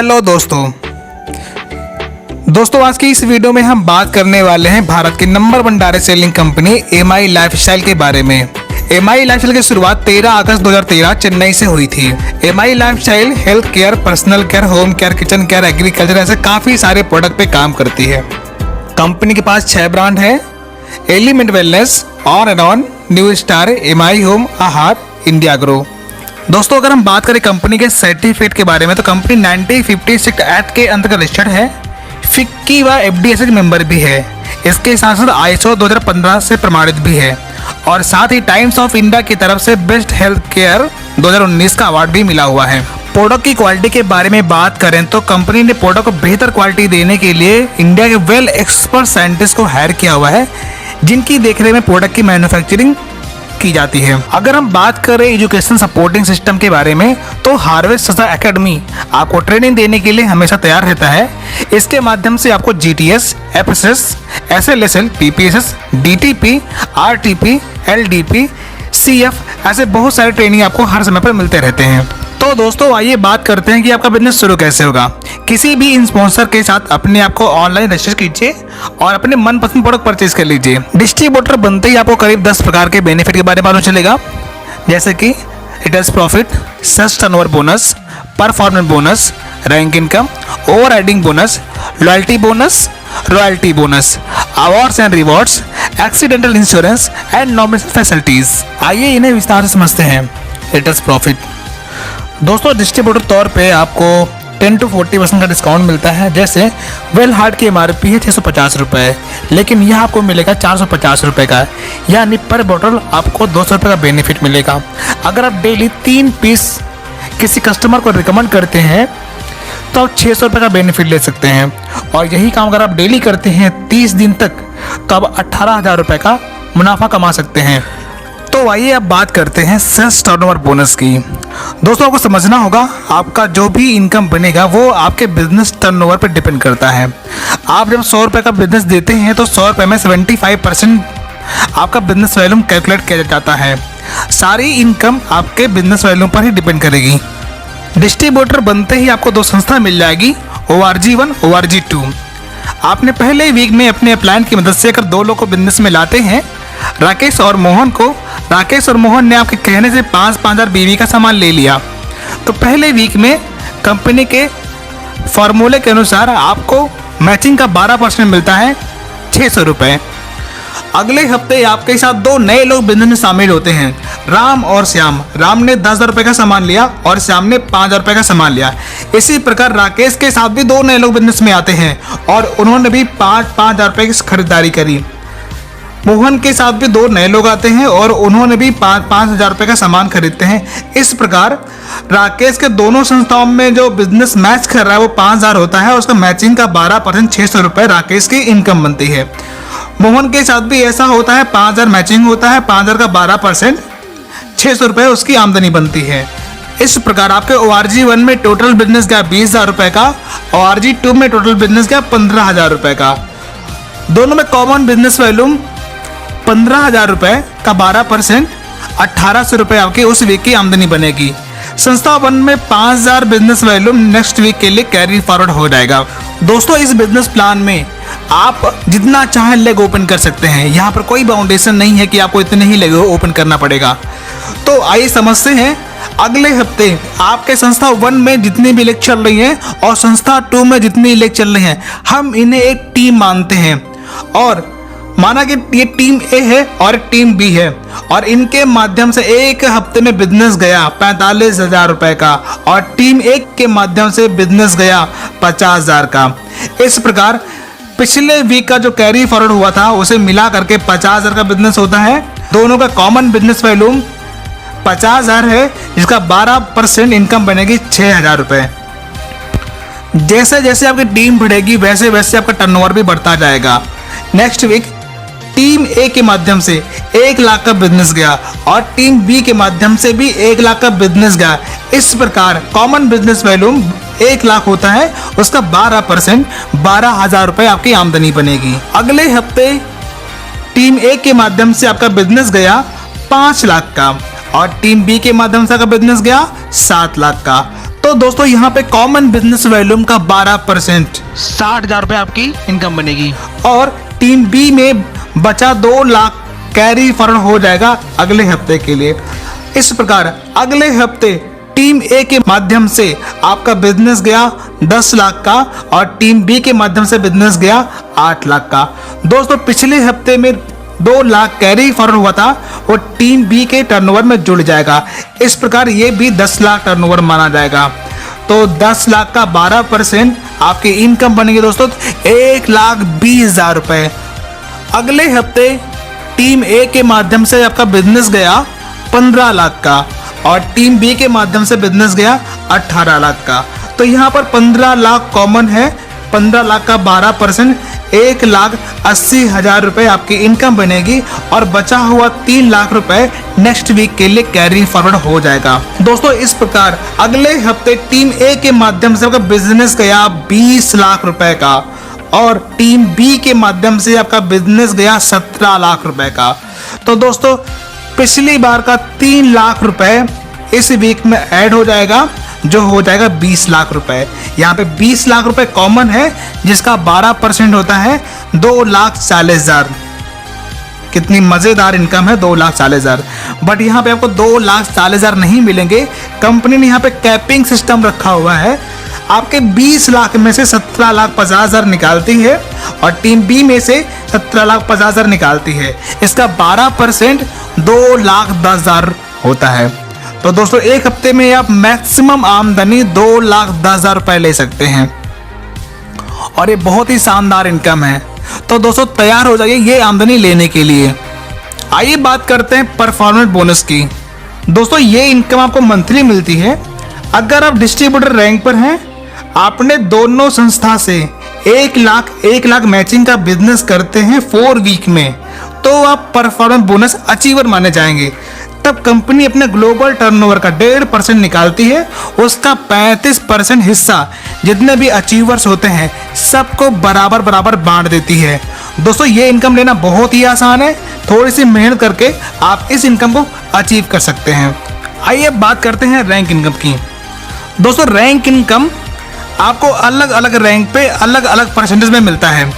Hello दोस्तों आज की इस वीडियो में हम बात करने वाले हैं भारत की number 1 direct selling company MI lifestyle के बारे में। एमआई लाइफस्टाइल की शुरुआत 13 अगस्त 2013 चेन्नई से हुई थी। MI lifestyle health care, personal care, home care, kitchen care, agriculture ऐसे काफ़ी सारे प्रोडक्ट पे काम करती है। कंपनी के पास 6 ब्रांड है: element wellness, on and on, new star, MI home, आहार, इंडिया ग्रो। दोस्तों अगर हम बात करें कंपनी के सर्टिफिकेट के बारे में तो कंपनी 1956 एक्ट के अंतर्गत रजिस्टर्ड है, फिक्की व एफडीएसए मेंबर भी है। इसके साथ साथ आईएसओ 2015 से प्रमाणित भी है और साथ ही टाइम्स ऑफ इंडिया की तरफ से बेस्ट हेल्थ केयर 2019 का अवार्ड भी मिला हुआ है। प्रोडक्ट की क्वालिटी के बारे में बात करें तो कंपनी ने प्रोडक्ट को बेहतर क्वालिटी देने के लिए इंडिया के वेल एक्सपर्ट साइंटिस्ट को हायर किया हुआ है, जिनकी देखरेख में प्रोडक्ट की मैन्युफैक्चरिंग की जाती है। अगर हम बात करें एजुकेशन सपोर्टिंग सिस्टम के बारे में तो हार्वेस्ट सस्ता एकेडमी आपको ट्रेनिंग देने के लिए हमेशा तैयार रहता है। इसके माध्यम से आपको GTS, FSS, SLSL, PPSS, DTP, RTP, LDP, CF ऐसे बहुत सारे ट्रेनिंग आपको हर समय पर मिलते रहते हैं। तो दोस्तों आइए बात करते हैं कि आपका बिजनेस शुरू कैसे होगा। किसी भी स्पॉन्सर के साथ अपने आप को ऑनलाइन रजिस्टर कीजिए और अपने मनपसंद प्रोडक्ट परचेज कर लीजिए। डिस्ट्रीब्यूटर बनते ही आपको करीब 10 प्रकार के बेनिफिट के बारे में मालूम चलेगा, जैसे कि retail profit, sales turnover bonus, performance bonus, rank income, over riding bonus, loyalty bonus, royalty bonus, awards and rewards, accidental insurance and nomination facilities. आइए इन्हें विस्तार से समझते हैं। रिटेल प्रॉफिट दोस्तों डिस्ट्रीब्यूटर तौर पे आपको 10 to 40% का डिस्काउंट मिलता है। जैसे वेल हार्ट की एमआरपी है 650 रुपये, लेकिन यह आपको मिलेगा 450 रुपये का, यानी पर बोतल आपको 200 रुपये का बेनिफिट मिलेगा। अगर आप डेली 3 पीस किसी कस्टमर को रिकमेंड करते हैं तो आप 600 रुपये का बेनिफिट ले सकते हैं, और यही काम अगर आप डेली करते हैं 30 दिन तक तो आप 18,000 रुपये का मुनाफा कमा सकते हैं। तो आइए अब बात करते हैं सेल्स टर्नओवर बोनस की। दोस्तों आपको समझना होगा आपका जो भी इनकम बनेगा वो आपके बिजनेस टर्नओवर पर डिपेंड करता है। आप जब 100 रुपये का बिजनेस देते हैं तो 100 रुपये में 75% आपका बिजनेस वैल्यूम कैलकुलेट किया जाता है। सारी इनकम आपके बिजनेस वैल्यूम पर ही डिपेंड करेगी। डिस्ट्रीब्यूटर बनते ही आपको 2 संस्था मिल जाएगी, ORG1, ORG2। आपने पहले वीक में अपने प्लान की मदद से अगर 2 लोग को बिजनेस में लाते हैं, राकेश और मोहन ने आपके कहने से 5,000 बीवी का सामान ले लिया, तो पहले वीक में कंपनी के फॉर्मूले के अनुसार आपको मैचिंग का 12% मिलता है, 600 रुपये। अगले हफ्ते आपके साथ 2 नए लोग बिजनेस में शामिल होते हैं, राम और श्याम। राम ने 10,000 रुपये का सामान लिया और श्याम ने 5,000 रुपये का सामान लिया। इसी प्रकार राकेश के साथ भी 2 नए लोग बिजनेस में आते हैं और उन्होंने भी 5,000 रुपये की खरीदारी करी। मोहन के साथ भी 2 नए लोग आते हैं और उन्होंने भी 5,000 रुपये का सामान खरीदते हैं। इस प्रकार राकेश के दोनों संस्थाओं में जो बिजनेस मैच कर रहा है वो 5,000 होता है, उसका मैचिंग का 12% 600 रुपये राकेश की इनकम बनती है। मोहन के साथ भी ऐसा होता है, 5,000 मैचिंग होता है, 5,000 का 12% 600 रुपये उसकी आमदनी बनती है। इस प्रकार आपके ORG1 में टोटल बिजनेस गया 20,000 रुपये का, ORG2 में टोटल बिजनेस गया 15,000 रुपये का। दोनों में कॉमन बिजनेस वैल्यूम 15,000 रुपये का 12% 1,800 रुपये आपकी उस वीक की आमदनी बनेगी। संस्था 1 में 5,000 बिजनेस वैल्यूम नेक्स्ट वीक के लिए कैरी फॉरवर्ड हो जाएगा। दोस्तों इस बिजनेस प्लान में आप जितना चाहें लेग ओपन कर सकते हैं, यहाँ पर कोई बाउंडेशन नहीं है कि आपको इतने ही लेग ओपन करना पड़ेगा। तो आइए समझते हैं अगले हफ्ते आपके संस्था 1 में जितनी भी लेग चल रही हैं और संस्था 2 में जितनी लेग चल रही हैं, हम इन्हें एक टीम मानते हैं और माना कि ये टीम ए है और टीम बी है, और इनके माध्यम से एक हफ्ते में बिजनेस गया 45,000 रुपये का और टीम एक के माध्यम से बिजनेस गया 50,000 का। इस प्रकार पिछले वीक का जो कैरी फॉरवर्ड हुआ था उसे मिला करके 50,000 का बिजनेस होता है। दोनों का कॉमन बिजनेस वैल्यूम 50,000 है, जिसका 12% इनकम बनेगी 6,000 रुपये। जैसे जैसे आपकी टीम बढ़ेगी वैसे वैसे आपका टर्नओवर भी बढ़ता जाएगा। नेक्स्ट वीक टीम ए के माध्यम से 1 लाख का बिजनेस गया और टीम बी के माध्यम से भी 1 लाख का बिजनेस गया। इस प्रकार कॉमन बिजनेस वैल्यूम 1 लाख होता है, उसका 12% 12,000 रुपये आपकी आमदनी बनेगी। अगले हफ्ते टीम ए के माध्यम से आपका बिजनेस गया 5 लाख का और टीम बी के माध्यम से आपका बिजनेस गया 7 लाख का। तो दोस्तों यहाँ पे कॉमन बिजनेस वॉल्यूम का 12%, 60,000 रुपये आपकी इनकम बनेगी। और टीम बी में बचा 2 लाख कैरी फॉरवर्ड हो जाएगा अगले हफ्ते के लिए। इस प्रकार अगले हफ्ते टीम ए के माध्यम से आपका बिजनेस गया 10 लाख का और टीम बी के माध्यम से बिजनेस गया 8 लाख का। दोस्तों पिछले हफ्ते में 2 लाख कैरी फॉरवर्ड हुआ था वो टीम बी के टर्नओवर में जुड़ जाएगा। इस प्रकार ये भी 10 लाख टर्नओवर माना जाएगा। तो 10 लाख का 12% आपकी इनकम बनेगी दोस्तों 1,20,000 रुपए। अगले हफ्ते टीम ए के माध्यम से आपका बिजनेस गया 15 लाख का और टीम बी के माध्यम से बिजनेस गया 18 लाख का। तो यहाँ पर 15 लाख कॉमन है, 15 लाख का 12%, 1,80,000 रुपए आपकी इनकम बनेगी और बचा हुआ 3 लाख रुपए नेक्स्ट वीक के लिए कैरी फॉरवर्ड हो जाएगा। दोस्तों इस प्रकार अगले हफ्ते टीम ए के माध्यम से आपका बिजनेस गया 20 लाख रुपए का और टीम बी के माध्यम से आपका बिजनेस गया 17 लाख रुपए का। तो दोस्तों पिछली बार का 3 लाख रुपए इस वीक में ऐड हो जाएगा जो हो जाएगा 20 लाख रुपए। यहाँ पे 20 लाख रुपए कॉमन है जिसका 12% होता है 2,40,000। कितनी मजेदार इनकम है 2,40,000। बट यहाँ पे आपको 2,40,000 नहीं मिलेंगे। कंपनी ने यहाँ पे कैपिंग सिस्टम रखा हुआ है। आपके 20 लाख में से 17,50,000 निकालती है और टीम बी में से 17,50,000 निकालती है। इसका 12% 2,10,000 होता है। तो दोस्तों एक हफ्ते में आप मैक्सिमम आमदनी 2,10,000 रुपए ले सकते हैं और ये बहुत ही शानदार इनकम है। तो दोस्तों तैयार हो जाइए ये आमदनी लेने के लिए। आइए बात करते हैं परफॉर्मेंस बोनस की। दोस्तों ये इनकम आपको मंथली मिलती है। अगर आप डिस्ट्रीब्यूटर रैंक पर हैं, आपने दोनों संस्था से 1 लाख मैचिंग का बिजनेस करते हैं 4 वीक में, तो आप परफॉर्मेंस बोनस अचीवर माने जाएंगे। तब कंपनी अपने ग्लोबल टर्नओवर का 1.5% निकालती है, उसका 35% हिस्सा जितने भी अचीवर्स होते हैं सबको बराबर बराबर बांट देती है। दोस्तों ये इनकम लेना बहुत ही आसान है। थोड़ी सी मेहनत करके आप इस इनकम को अचीव कर सकते हैं। आइए बात करते हैं रैंक इनकम की। दोस्तों रैंक इनकम आपको अलग अलग रैंक पे अलग अलग परसेंटेज में मिलता है।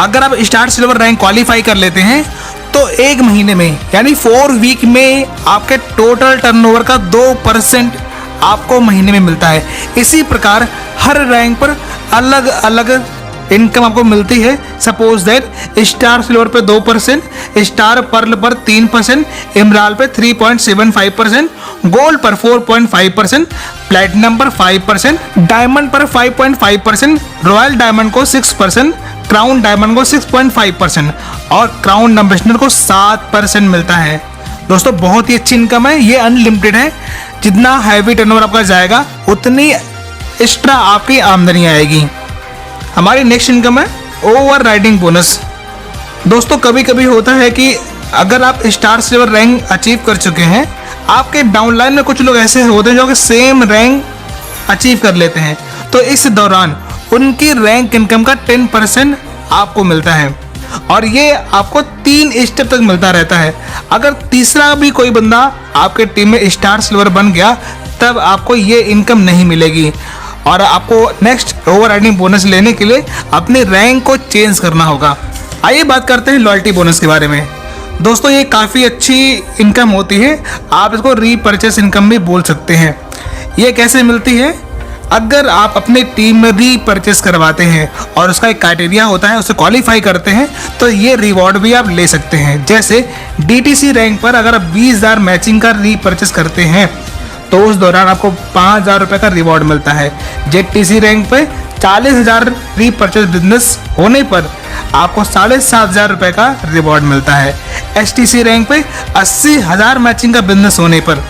अगर आप स्टार सिल्वर रैंक क्वालिफाई कर लेते हैं तो 1 महीने में यानी 4 वीक में आपके टोटल टर्नओवर का 2% आपको महीने में मिलता है। इसी प्रकार हर रैंक पर अलग अलग इनकम आपको मिलती है। सपोज दैट स्टार सिल्वर पे 2%, स्टार पर्ल पर 3%, इमराल पे 3.75%, गोल्ड पर 4.5%, प्लेटिनम पर 5%, डायमंड पर 5.5%, रॉयल डायमंड को 6%, क्राउन डायमंड को 6.5% और क्राउन एम्बेसडर को 7% मिलता है। दोस्तों बहुत ही अच्छी इनकम है। ये अनलिमिटेड है। जितना हैवी टर्नओवर आपका जाएगा उतनी एक्स्ट्रा आपकी आमदनी आएगी। हमारी नेक्स्ट इनकम है ओवर राइडिंग बोनस। दोस्तों कभी कभी होता है कि अगर आप स्टार सिल्वर रैंक अचीव कर चुके हैं, आपके डाउनलाइन में कुछ लोग ऐसे होते हैं जो कि सेम रैंक अचीव कर लेते हैं, तो इस दौरान उनकी रैंक इनकम का 10% आपको मिलता है और ये आपको 3 स्टेप तक मिलता रहता है। अगर तीसरा भी कोई बंदा आपके टीम में स्टार सिल्वर बन गया तब आपको ये इनकम नहीं मिलेगी और आपको नेक्स्ट ओवर राइडिंग बोनस लेने के लिए अपने रैंक को चेंज करना होगा। आइए बात करते हैं लॉयल्टी बोनस के बारे में। दोस्तों ये काफ़ी अच्छी इनकम होती है। आप इसको रीपरचेस इनकम भी बोल सकते हैं। ये कैसे मिलती है? अगर आप अपने टीम में रीपरचेस करवाते हैं और उसका एक क्राइटेरिया होता है, उसे क्वालिफाई करते हैं, तो ये रिवॉर्ड भी आप ले सकते हैं। जैसे DTC रैंक पर अगर आप 20,000 मैचिंग का रीपरचेस करते हैं तो उस दौरान आपको 5,000 रुपये का रिवॉर्ड मिलता है। JTC रैंक पे 40,000 रीपरचेस बिजनेस होने पर आपको 7,500 रुपये का रिवॉर्ड मिलता है। STC रैंक पे 80,000 मैचिंग का बिजनेस होने पर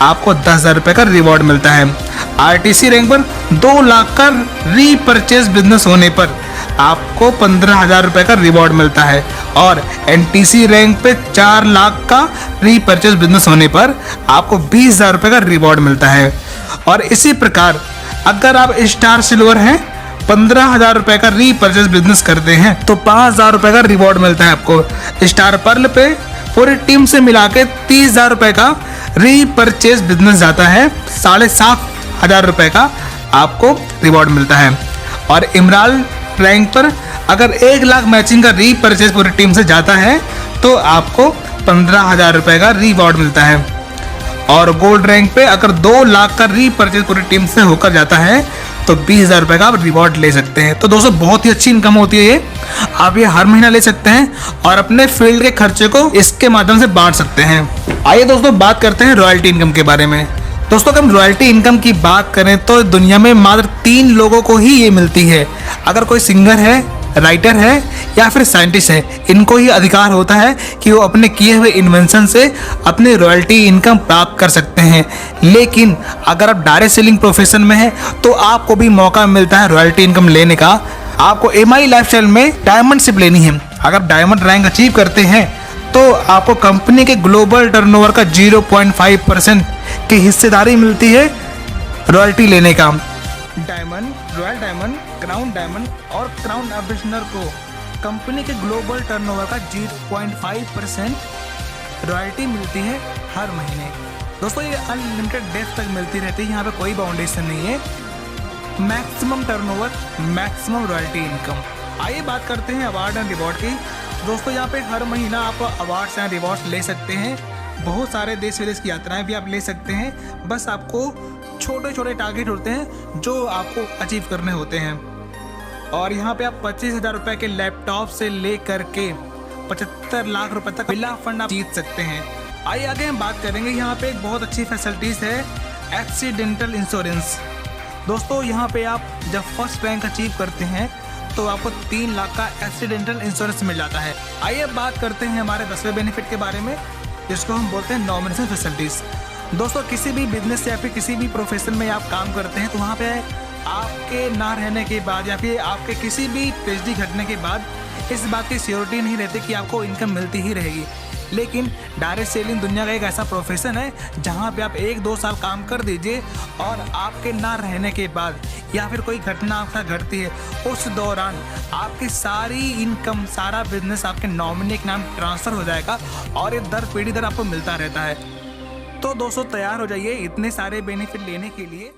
आपको 10,000 रुपये का रिवॉर्ड मिलता है। RTC रैंक पर 2 लाख का रीपरचेस बिजनेस होने पर आपको 15,000 रुपये का रिवॉर्ड मिलता है और NTC रैंक पे 4 लाख का रीपरचेस बिजनेस होने पर आपको 20,000 रुपये का रिवॉर्ड मिलता है। और इसी प्रकार अगर आप स्टार सिल्वर हैं, 15,000 रुपये का रीपरचेस बिजनेस करते हैं तो 5,000 रुपये का रिवॉर्ड मिलता है आपको। स्टार पर्ल पे पूरी टीम से मिला के 30,000 रुपये का रीपरचेस बिजनेस जाता है 7.5 1000 रुपये का आपको रिवॉर्ड मिलता है। और इमराल रैंक पर अगर 1 लाख मैचिंग का रीपरचेज पूरी टीम से जाता है तो आपको 15,000 रुपये का रिवॉर्ड मिलता है। और गोल्ड रैंक पे अगर 2 लाख का रीपरचेज पूरी टीम से होकर जाता है तो 20,000 रुपये का आप रिवॉर्ड ले सकते हैं। तो दोस्तों बहुत ही अच्छी इनकम होती है ये, आप ये हर महीना ले सकते हैं और अपने फील्ड के खर्चे को इसके माध्यम से बांट सकते हैं। आइए दोस्तों बात करते हैं रॉयल्टी इनकम के बारे में। दोस्तों अगर हम रॉयल्टी इनकम की बात करें तो दुनिया में मात्र 3 लोगों को ही ये मिलती है। अगर कोई सिंगर है, राइटर है या फिर साइंटिस्ट है, इनको ही अधिकार होता है कि वो अपने किए हुए इन्वेंशन से अपनी रॉयल्टी इनकम प्राप्त कर सकते हैं। लेकिन अगर आप डायरेक्ट सेलिंग प्रोफेशन में हैं तो आपको भी मौका मिलता है रॉयल्टी इनकम लेने का। आपको एमआई लाइफस्टाइल में डायमंडशिप लेनी है। अगर डायमंड रैंक अचीव करते हैं तो आपको कंपनी के ग्लोबल टर्नओवर का 0.5% की हिस्सेदारी मिलती है रॉयल्टी लेने का। Diamond, royal diamond, crown diamond और क्राउन एम्बेसडर को कंपनी के ग्लोबल टर्नओवर का 0.5% रॉयल्टी मिलती है हर महीने। दोस्तों ये अनलिमिटेड डेज तक मिलती रहती है, यहाँ पे कोई बाउंडेशन नहीं है। Maximum turnover, maximum royalty income. आइए बात करते हैं अवार्ड एंड रिवॉर्ड की। दोस्तों यहाँ पे हर महीना आप अवार्ड्स एंड रिवॉर्ड्स ले सकते हैं। बहुत सारे देश विदेश की यात्राएं भी आप ले सकते हैं। बस आपको छोटे छोटे टारगेट होते हैं जो आपको अचीव करने होते हैं। और यहाँ पे आप 25,000 रुपये के लैपटॉप से ले करके 75 लाख रुपए तक बिला फंड आप जीत सकते हैं। आइए आगे हम बात करेंगे। यहाँ पे एक बहुत अच्छी फैसिलिटीज़ है एक्सीडेंटल इंश्योरेंस। दोस्तों यहाँ पे आप जब फर्स्ट रैंक अचीव करते हैं तो आपको 3 लाख का एक्सीडेंटल इंश्योरेंस मिल जाता है। आइए अब बात करते हैं हमारे 10वें बेनिफिट के बारे में, जिसको हम बोलते हैं नॉमिनेशन फैसिलिटीज़। दोस्तों किसी भी बिजनेस या फिर किसी भी प्रोफेशन में आप काम करते हैं तो वहाँ पे आपके ना रहने के बाद या फिर आपके किसी भी ट्रेजेडी घटने के बाद इस बात की श्योरिटी नहीं रहती कि आपको इनकम मिलती ही रहेगी। लेकिन डायरेक्ट सेलिंग दुनिया का एक ऐसा प्रोफेशन है जहाँ पे आप 1-2 साल काम कर दीजिए और आपके ना रहने के बाद या फिर कोई घटना आपका घटती है, उस दौरान आपकी सारी इनकम, सारा बिजनेस आपके नॉमिनी के नाम ट्रांसफ़र हो जाएगा और ये दर पीढ़ी दर आपको मिलता रहता है। तो दोस्तों तैयार हो जाइए इतने सारे बेनिफिट लेने के लिए।